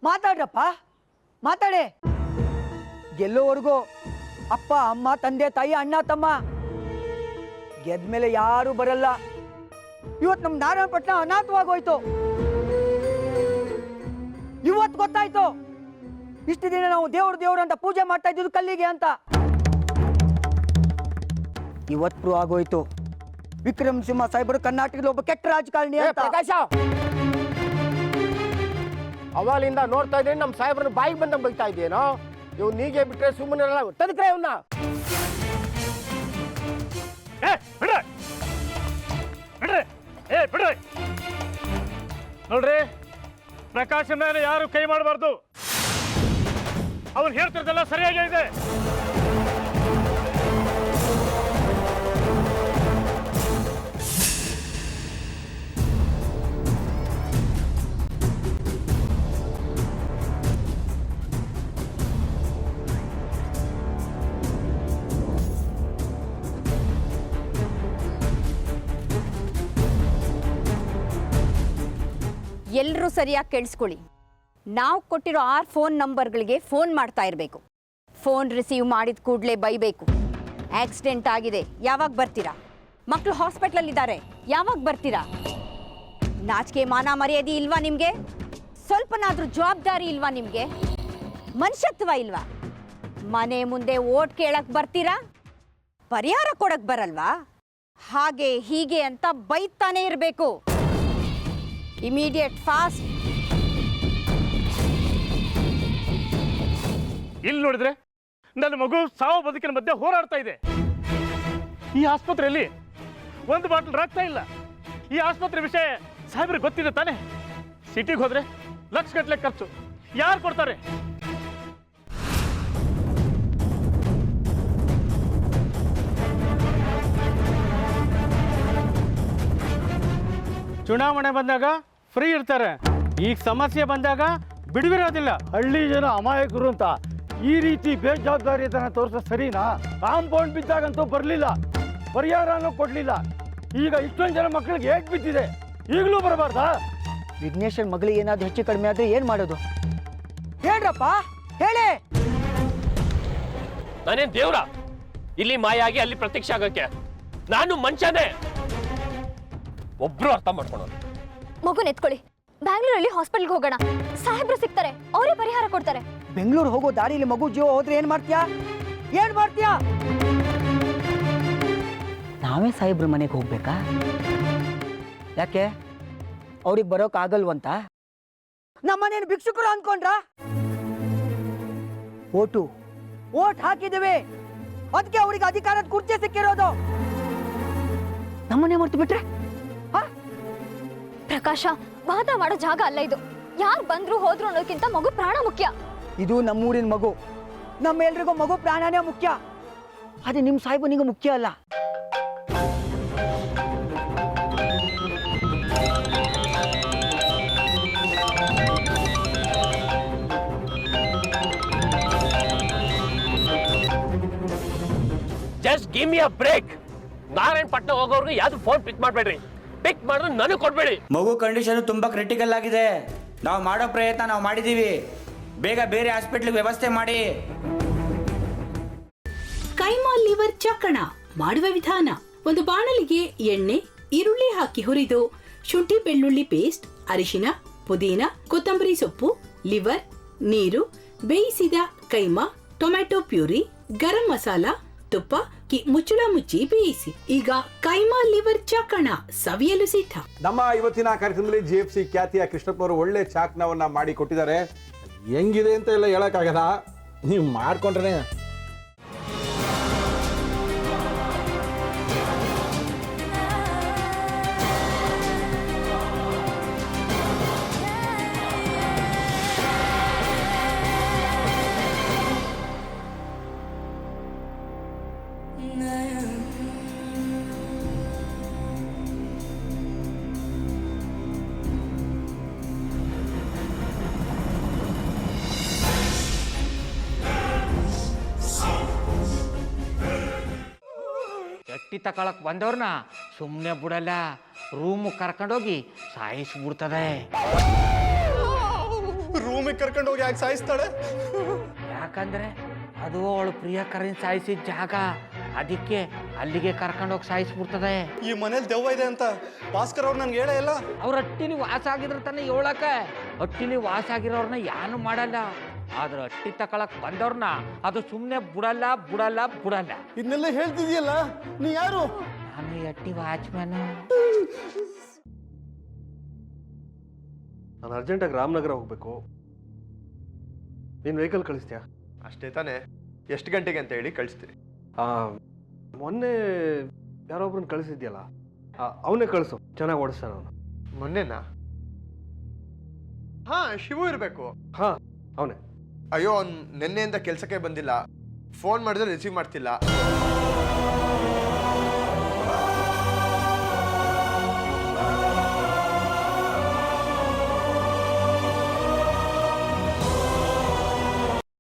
ಮಾತಾಡ್ರಪ್ಪ, ಮಾತಾಡೆ. ಗೆಲ್ಲೋವರೆಗೂ ಅಪ್ಪ ಅಮ್ಮ ತಂದೆ ತಾಯಿ ಅಣ್ಣ ತಮ್ಮ, ಗೆದ್ಮೇಲೆ ಯಾರು ಬರಲ್ಲ. ಇವತ್ತು ನಮ್ ನಾರಾಯಣಪಟ್ಟಣ ಅನಾಥವಾಗೋಯ್ತು. ಇವತ್ತು ಗೊತ್ತಾಯ್ತು ಇಷ್ಟು ದಿನ ನಾವು ದೇವ್ರು ಅಂತ ಪೂಜೆ ಮಾಡ್ತಾ ಇದ್ದಿದ್ದು ಕಲ್ಲಿಗೆ ಅಂತ. ಇವತ್ತು ಪ್ರೂವ್ ಆಗೋಯ್ತು ವಿಕ್ರಮ್ ಸಿಂಹ ಸಾಹೇಬರು ಕರ್ನಾಟಕದಲ್ಲಿ ಒಬ್ಬ ಕೆಟ್ಟ ರಾಜಕಾರಣಿ ಅಂತ. ಪ್ರಕಾಶ, ಅವಾಲಿಂದ ನೋಡ್ತಾ ಇದ್ದೀನಿ ನಮ್ಮ ಸಾಹೇಬ್ರನ್ನ ಬಾಯಿಗೆ ಬಂದಂಗೆ ಬೈತಾ ಇದೆಯೇನೋ. ಇವ್ ನೀಗೆ ಬಿಟ್ರೆ ಸುಮ್ಮನೆ ತನಕ್ರೆ ಇವನ್ನ. ನೋಡ್ರಿ, ಪ್ರಕಾಶ್ ಮೇಲೆ ಯಾರು ಕೈ ಮಾಡಬಾರ್ದು. ಅವ್ರು ಹೇಳ್ತಿರ್ದೆಲ್ಲ ಸರಿಯಾಗಿ ಇದೆ. ಎಲ್ಲರೂ ಸರಿಯಾಗಿ ಕೇಳಿಸ್ಕೊಳ್ಳಿ. ನಾವು ಕೊಟ್ಟಿರೋ 6 ಫೋನ್ ನಂಬರ್ಗಳಿಗೆ ಫೋನ್ ಮಾಡ್ತಾ ಇರಬೇಕು. ಫೋನ್ ರಿಸೀವ್ ಮಾಡಿದ ಕೂಡಲೇ ಬೈಬೇಕು. ಆಕ್ಸಿಡೆಂಟ್ ಆಗಿದೆ, ಯಾವಾಗ ಬರ್ತೀರಾ? ಮಕ್ಕಳು ಹಾಸ್ಪಿಟ್ಲಲ್ಲಿದ್ದಾರೆ, ಯಾವಾಗ ಬರ್ತೀರಾ? ನಾಚಿಕೆ ಮಾನ ಮರ್ಯಾದೆ ಇಲ್ವಾ ನಿಮಗೆ? ಸ್ವಲ್ಪನಾದ್ರೂ ಜವಾಬ್ದಾರಿ ಇಲ್ವಾ ನಿಮಗೆ? ಮನುಷ್ಯತ್ವ ಇಲ್ವಾ? ಮನೆ ಮುಂದೆ ಓಟ್ ಕೇಳಕ್ ಬರ್ತೀರಾ, ಪರಿಹಾರ ಕೊಡಕ್ ಬರಲ್ವಾ? ಹಾಗೆ ಹೀಗೆ ಅಂತ ಬೈತಾನೆ ಇರಬೇಕು. Immediate, fast. ಇಲ್ಲಿ ನೋಡಿದ್ರೆ ನನ್ನ ಮಗು ಸಾವು ಬದುಕಿನ ಮಧ್ಯೆ ಹೋರಾಡ್ತಾ ಇದೆ. ಈ ಆಸ್ಪತ್ರೆಯಲ್ಲಿ ಒಂದು ಬಾಟಲ್ ರಕ್ತ ಇಲ್ಲ. ಈ ಆಸ್ಪತ್ರೆ ವಿಷಯ ಸಾಹೇಬ್ರಿಗೆ ಗೊತ್ತಿದೆ ತಾನೆ? ಸಿಟಿಗೆ ಹೋದ್ರೆ ಲಕ್ಷಗಟ್ಟಲೆ ಖರ್ಚು, ಯಾರು ಕೊಡ್ತಾರೆ? ಚುನಾವಣೆ ಬಂದಾಗ ಫ್ರೀ ಇರ್ತಾರೆ, ಈಗ ಸಮಸ್ಯೆ ಬಂದಾಗ ಬಿಡುವಿರೋದಿಲ್ಲ. ಹಳ್ಳಿ ಜನ ಅಮಾಯಕರು ಅಂತ ಈ ರೀತಿ ಬೇಜವಾಬ್ದಾರಿತನ ತೋರಿಸೋ ಸರಿನಾ? ಕಾಂಪೌಂಡ್ ಬಿದ್ದಾಗಂತೂ ಬರಲಿಲ್ಲ, ಪರಿಹಾರನೂ ಕೊಡಲಿಲ್ಲ. ಈಗ ಇಷ್ಟೊಂದು ಜನ ಮಕ್ಕಳಿಗೆ ಏಟ್ ಬಿದ್ದಿದೆ, ಈಗಲೂ ಬರಬಾರ್ದಾ? ವಿಘ್ನೇಶ್ವರ್ ಮಗಳಿಗೆ ಏನಾದ್ರು ಹೆಚ್ಚು ಕಡಿಮೆ ಆದ್ರೆ ಏನ್ ಮಾಡೋದು? ಹೇಳ್ರಪ್ಪ, ಹೇಳಿ. ನಾನೇನ್ ದೇವ್ರ ಇಲ್ಲಿ ಮಾಯ ಆಗಿ ಅಲ್ಲಿ ಪ್ರತ್ಯಕ್ಷ ಆಗಕ್ಕೆ? ನಾನು ಮನುಷ್ಯನೇ. ಒಬ್ರು ಅರ್ಥ ಮಾಡ್ಕೊಳ್ಳೋದು. ಮಗು ಎತ್ಕೊಳ್ಳಿ, ಬ್ಯಾಂಗ್ಳೂರಲ್ಲಿ ಹಾಸ್ಪಿಟಲ್ಗೆ ಹೋಗೋಣ. ಸಾಹೇಬ್ರು ಸಿಗ್ತಾರೆ, ಅವರೇ ಪರಿಹಾರ ಕೊಡ್ತಾರೆ. ಬೆಂಗಳೂರು ಹೋಗೋ ದಾರಿಲಿ ಮಗು ಜೀವ ಹೋದ್ರೆ ಏನ್ ಮಾಡ್ತೀಯಾ? ಏನ್ ಮಾಡ್ತೀಯಾ? ನಾವೇ ಸಾಹೇಬ್ರ ಮನೆಗೆ ಹೋಗ್ಬೇಕಾ? ಯಾಕೆ ಅವ್ರಿಗೆ ಬರೋಕ್ ಆಗಲ್ವಂತ? ನಮ್ಮನೇನು ಭಿಕ್ಷುಕರು ಅನ್ಕೊಂಡ್ರ? ಓಟ್ ಹಾಕಿದ್ದೇವೆ, ಅದಕ್ಕೆ ಅವ್ರಿಗೆ ಅಧಿಕಾರದ ಕುರ್ಚಿ ಸಿಕ್ಕಿರೋದು. ನಮ್ಮನೆ ಮರ್ತು ಬಿಟ್ರೆ ಪ್ರಕಾಶ, ವಾದ ಮಾಡೋ ಜಾಗ ಅಲ್ಲ ಇದು. ಯಾರು ಬಂದ್ರು ಹೋದ್ರು ಅನ್ನೋದಕ್ಕಿಂತ ಮಗು ಪ್ರಾಣ ಮುಖ್ಯ. ಇದು ನಮ್ಮೂರಿನ ಮಗು, ನಮ್ಮೆಲ್ರಿಗೂ ಮಗು ಪ್ರಾಣನೇ ಮುಖ್ಯ. ಅದೇ ನಿಮ್ ಸಾಹೇಬನಿಗೂ ಮುಖ್ಯ ಅಲ್ಲ. Just give me a break. Narayanapattana ಹೋಗೋರ್ಗು ಯಾವ್ದು ಫೋನ್ ಪಿಕ್ ಮಾಡಬೇಡ್ರಿ. ಪಿಕ್ ಮಾಡಿದ್ರೆ ನನಗೆ ಕೊಡ್ಬೇಡಿ. ಮಗು ಕಂಡೀಷನ್ ತುಂಬಾ ಕ್ರಿಟಿಕಲ್ ಆಗಿದೆ. ನಾವು ಮಾಡೋ ಪ್ರಯತ್ನ ನಾವು ಮಾಡಿದೀವಿ. ಬೇಗ ಬೇರೆ ಹಾಸ್ಪಿಟ್ಲಿಗೆ ವ್ಯವಸ್ಥೆ ಮಾಡಿ. ಕೈಮಾ ಲಿವರ್ ಚಕ್ಕಣ ಮಾಡುವ ವಿಧಾನ: ಒಂದು ಬಾಣಲಿಗೆ ಎಣ್ಣೆ, ಈರುಳ್ಳಿ ಹಾಕಿ ಹುರಿದು ಶುಂಠಿ ಬೆಳ್ಳುಳ್ಳಿ ಪೇಸ್ಟ್, ಅರಿಶಿನ, ಪುದೀನ, ಕೊತ್ತಂಬರಿ ಸೊಪ್ಪು, ಲಿವರ್, ನೀರು, ಬೇಯಿಸಿದ ಕೈಮಾ, ಟೊಮ್ಯಾಟೊ ಪ್ಯೂರಿ, ಗರಂ ಮಸಾಲ, ತುಪ್ಪ ಮುಚ್ಚಳ ಮುಚ್ಚಿ ಬೇಯಿಸಿ. ಈಗ ಕೈಮಾ ಲಿವರ್ ಚಾಕಣ ಸವಿಯಲು ಸಿದ್ಧ. ನಮ್ಮ ಇವತ್ತಿನ ಕಾರ್ಯಕ್ರಮದಲ್ಲಿ GFC ಖ್ಯಾತಿಯ ಕೃಷ್ಣಪ್ಪ ಅವರು ಒಳ್ಳೆ ಚಾಕ್ನವನ್ನ ಮಾಡಿ ಕೊಟ್ಟಿದ್ದಾರೆ. ಹೆಂಗಿದೆ ಅಂತ ಎಲ್ಲ ಹೇಳಕ್ಕಾಗಲ್ಲ, ನೀವು ಮಾಡ್ಕೊಂಡ್ರೆ. ಎಟ್ಟಿ ತಕೊಳಕ್ ಬಂದವ್ರನ್ನ ಸುಮ್ಮನೆ ಬಿಡಲ್ಲ, ರೂಮ್ ಕರ್ಕೊಂಡೋಗಿ ಸಾಯಿಸ್ಬಿಡ್ತದೆ. ರೂಮಿಗೆ ಕರ್ಕೊಂಡು ಹೋಗಿ ಯಾಕೆ ಸಾಯಿಸ್ತಾಳೆ? ಯಾಕಂದ್ರೆ ಅದು ಅವಳು ಪ್ರಿಯಕರನ್ ಸಾಯಿಸಿದ ಜಾಗ, ಅದಕ್ಕೆ ಅಲ್ಲಿಗೆ ಕರ್ಕೊಂಡೋಗಿ ಸಾಯಿಸ್ಬಿಡ್ತದೆ. ಈ ಮನೇಲಿ ದೆವ್ವ ಇದೆ ಅಂತ ಭಾಸ್ಕರ್ ಅವ್ರು ನನ್ಗೆ ಹೇಳೇ ಇಲ್ಲ. ಅವ್ರ ಹಟ್ಟಿಲಿ ವಾಸ ಆಗಿದ್ರೆ ತಾನೆ ಹೇಳಕ. ಹಟ್ಟಿಲಿ ವಾಸ ಆಗಿರೋರ್ನ ಯಾನು ಮಾಡಲ್ಲ, ಆದ್ರೆ ಹಟ್ಟಿ ತಕೊಳಕ್ ಬಂದವ್ರನ್ನ ಅದು ಸುಮ್ಮನೆ ಬಿಡಲ್ಲ ಬಿಡಲ್ಲ ಬಿಡಲ್ಲ. ಇದನ್ನೆಲ್ಲ ಹೇಳ್ತಿದ್ಯಲ್ಲ, ನೀ ಯಾರು? ನಾನು ಈ ಹಟ್ಟಿ ವಾಚ್ಮ್ಯಾನು. ನಾನು ಅರ್ಜೆಂಟಾಗಿ ರಾಮನಗರ ಹೋಗ್ಬೇಕು. ನೀನು ವೆಹಿಕಲ್ ಕಳಿಸ್ತೀಯಾ? ಅಷ್ಟೇ ತಾನೇ. ಎಷ್ಟು ಗಂಟೆಗೆ ಅಂತ ಹೇಳಿ ಕಳಿಸ್ತೀನಿ. ಮೊನ್ನೆ ಯಾರೊಬ್ರನ್ನ ಕಳಿಸಿದ್ಯಲ್ಲ, ಅವನೇ ಕಳಿಸು, ಚೆನ್ನಾಗಿ ಓಡಿಸ್ತಾನ ಅವನು. ಮೊನ್ನೆನಾ? ಹಾ, ಶಿವು ಇರಬೇಕು. ಹಾಂ, ಅವನೇ. ಅಯ್ಯೋ, ಅವ್ನು ನಿನ್ನೆಯಿಂದ ಕೆಲಸಕ್ಕೆ ಬಂದಿಲ್ಲ. ಫೋನ್ ಮಾಡಿದ್ರೆ ರಿಸೀವ್ ಮಾಡ್ತಿಲ್ಲ.